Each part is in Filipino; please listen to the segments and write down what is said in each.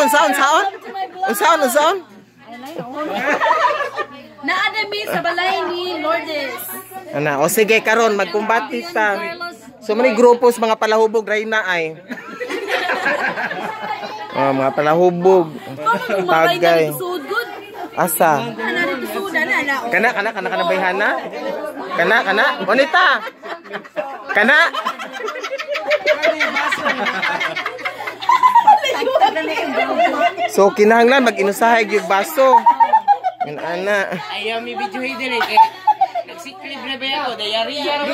Unsaon? Naadami sa balay ni Lourdes. Ana, o sige karon magkumbati ta. So many grupos mga palahubog Reyna ay. Mga palahubog. Tagay. Asa? Kana bayhana? Kana? Bonita. Kana? So kinahanglan mag-inusahay gyud baso. Yan ana. Ayaw mi video dire kay nagsiklib na ba ako dayari yan.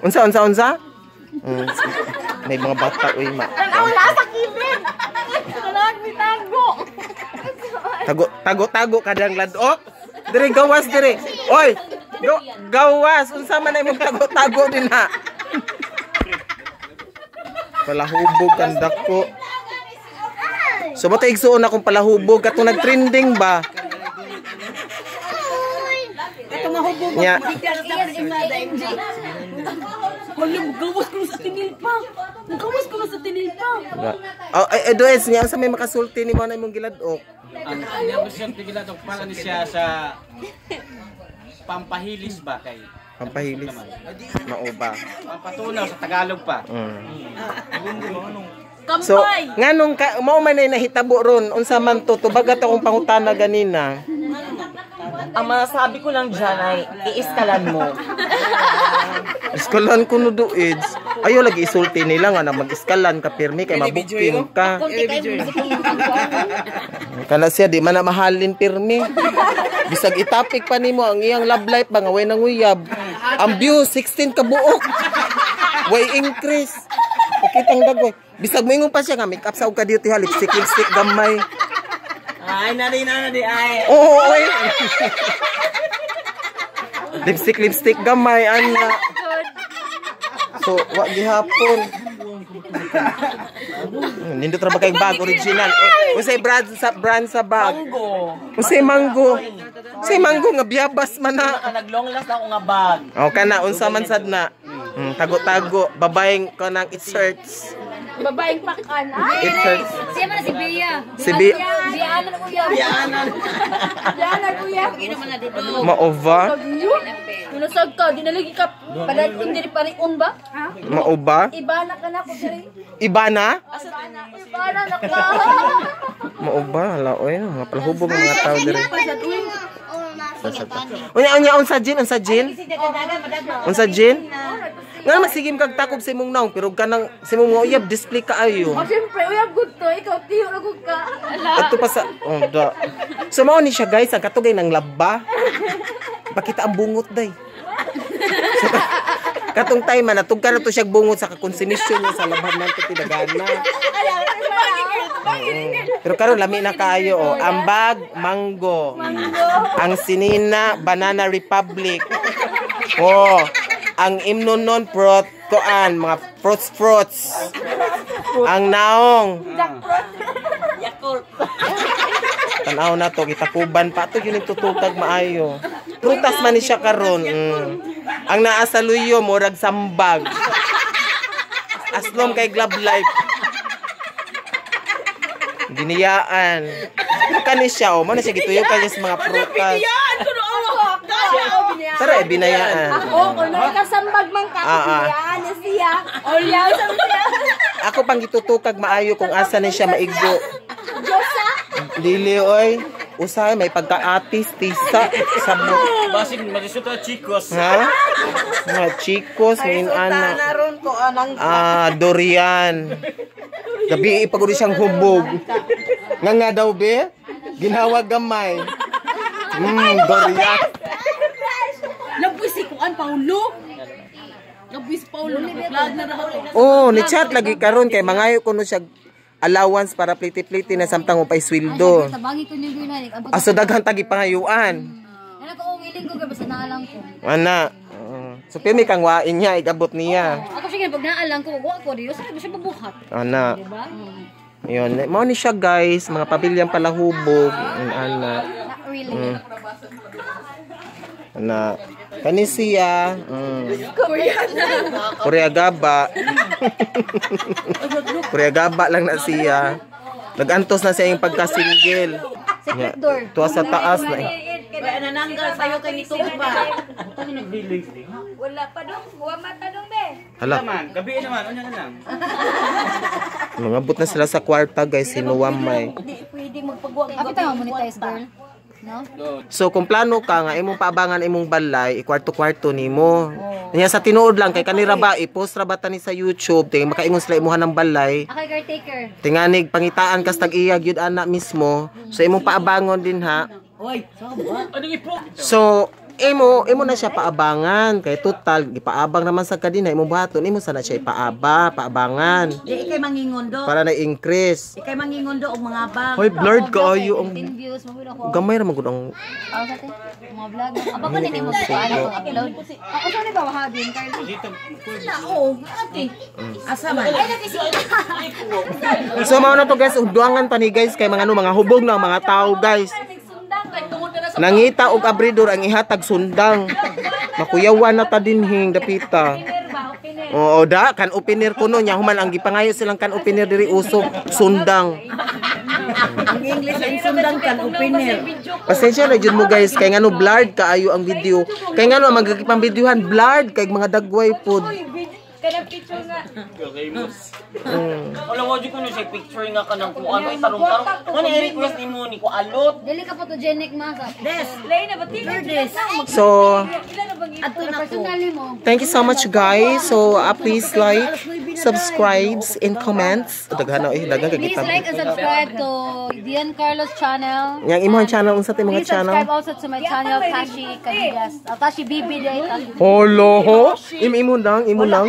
Unsa? May mga bata uy ma. Nasa kibig. Tago kadang ladok. Dire gawas dire. Oy. Gawas unsa man imong tago din ha. Palahubog ang dako. So bata igsuon akong palahubog katong nag-trending ba? Ito mahubog. Nya. Gawas ko sa tinilpa. Oh, does niya sa may makasulti ni mo na imong giladok. Ang mo siya giladok para ni siya sa pampahilis ba kay Pampahilis. Mauba. Pampatunaw sa Tagalog pa. So, nganong mao man ay nahitabo ron unsa man to tubagat akong pangutana ganina. Ang masasabi ko lang dyan ay iiskalan mo. Iskalan ko no duids. Ayo lagi isulti nila nga na mag-iskalan ka pirmi kay mabuktin ka. Kana siya di man na mahalin pirmi. Bisag itapik pa nimo ang iyang love life ba nga way nang uyab. Ang view 16 ka buok. Way increase. Pakitang dagoy. Bisag moingon pa siya nga make up sa og kadiyot ha lipstick gamay. Ay, nari ay. Oo, oy. Lipstick gamay ana. So, wa gihapon. Nindot ra ba kay bag original? Usay brand sa bag. Mango. Usay mango. Usay mango nga biyabas man na. Naglong last ako nga bag. O kana unsa man sad na? Tago-tago, babaeng kanang it search. Babaeng pakan. It search. Siya man si Bea. Si Bea. Bianan kuya. Bianan kuya. Gino man na dito. Maova. Tunusag ka, dinaligi ka. Padating diri pariun ba? Maoba. Ibana ka na ko diri. Ibana? Ibana na ka. Maoba, hala oy, mga palahubog mga tao diri. Unya unsa gin? Unsa gin? Nga magsigim kag takob sa imong naong pero kanang sa imong uyab display ka ayo. Oh, siyempre uyab gud to, ikaw tiyo ra gud ka. Adto pa sa da. So mao ni siya guys, ang katugay ng laba. Pakita ang bungot day. So, katong time man natugkan na to siya bungot sa konsumisyon niya sa laban nanto tinagana. Pero karon lami na kaayo oh. Ambag mango. Ang sinina Banana Republic. Oh. Ang imnonon mga fruits. Ang naong Yakult. tanaw na to gitakuban pa to yun tututag maayo. Prutas man ni siya karon. Ang naa sa luyo murag sambag. Aslom kay Glove Life. Giniyaan. Kani siya mo na siya gituyo kay sa mga prutas. Tara binayaan. Ako kuno kasambag man ka siya. Olyaw sa siya. Ako pang gitutukag maayo kung asa ni siya maigdo. Diyosa. Lili oy, usay may pagka-atis tisa sabot. Basig magisuto chicos. Ha? Mga chicos min ana. Naron ko anang Durian. Gabi ipagod siyang hubog. Nga daw be? Ginawa gamay. Durian. Nabwis si Kuan Paulo. Nabwis Paulo nag-vlog na raw. Oh, ni chat lagi karon kay mangayo kuno siya allowance para pliti-pliti na samtang upay sweldo. Tabangi ko niyo na. Aso daghan tagi pangayuan. Ana ko willing ko kay basta naalang ko. Ana. So pimi kang wain niya igabot niya. Ako sige pag naalang ko wa ko diyo sa siya mabuhat. Ana. Diba? Yun, mao ni siya guys, mga pabilyang palahubog, ana. Not really. Ana. Kani siya. Korea gaba. Korea gaba lang na siya. Nagantos na siya yung pagka-single. Secret door. Tuwa sa taas na. Kaya nananggal sa'yo kay nito ba? Wala pa dong, buwa mata dong be. Hala. Gabi naman, ano na lang. Nangabot na sila sa kwarta guys. Sinuwamay. Hindi pwedeng magpagwag. Abi tayo monetize girl. No? So kung plano ka nga imong paabangan imong balay, ikwarto-kwarto nimo. Nya sa tinuod lang kay kanira ba i-post ra ba tani sa YouTube, ting makaingon sila imuhan ng balay. Okay, caretaker. Tinganig pangitaan kas tag-iyag yun ana mismo. So imong paabangon din ha. So imo na siya paabangan kay total gipaabang naman sa kadina imong buhaton imo sana siya paabangan Di ikay mangingondo. para na increase. Ikay mangingondo og mga bag. Hoy blurred kaayo ang 10 views mo ako. gamay ra man gud ang Ako sa te. Mga vlog. Aba ko nini mo sa ano upload. Ako sa ni ba wahadin Carlo? Oo, ate. Asa man? So mao na to guys, ugduangan pa ni guys kay mga mga hubog na mga tao guys. Nangita og abridor ang ihatag sundang. Makuyawan na ta dinhing dapita. Oo da kan opener kuno nya human ang gipangayo silang kan opener diri usok sundang. Ang English ang sundang kan opener. Pasensya na jud mo guys kay ngano blurred kaayo ang video. Kay ngano ang magagipang videohan blurred kay mga dagway pod. Kada picture nga. Wala mo ko no say picture nga kanang kuan ay tarong-tarong. Ano i-request nimo ni ko alot? Dili ka photogenic masa. Des, lay na ba tingin? So Ato na ko. Personal mo. thank you so much guys. So please like, subscribe and comments. Daghan daghang kay Please kita. like and subscribe to Dian Carlos channel. Yang imong channel unsa tay mga Please channel? subscribe also to my channel Tashi Kadigas. Tashi BB Day. Holo ho. Imo lang, imo lang.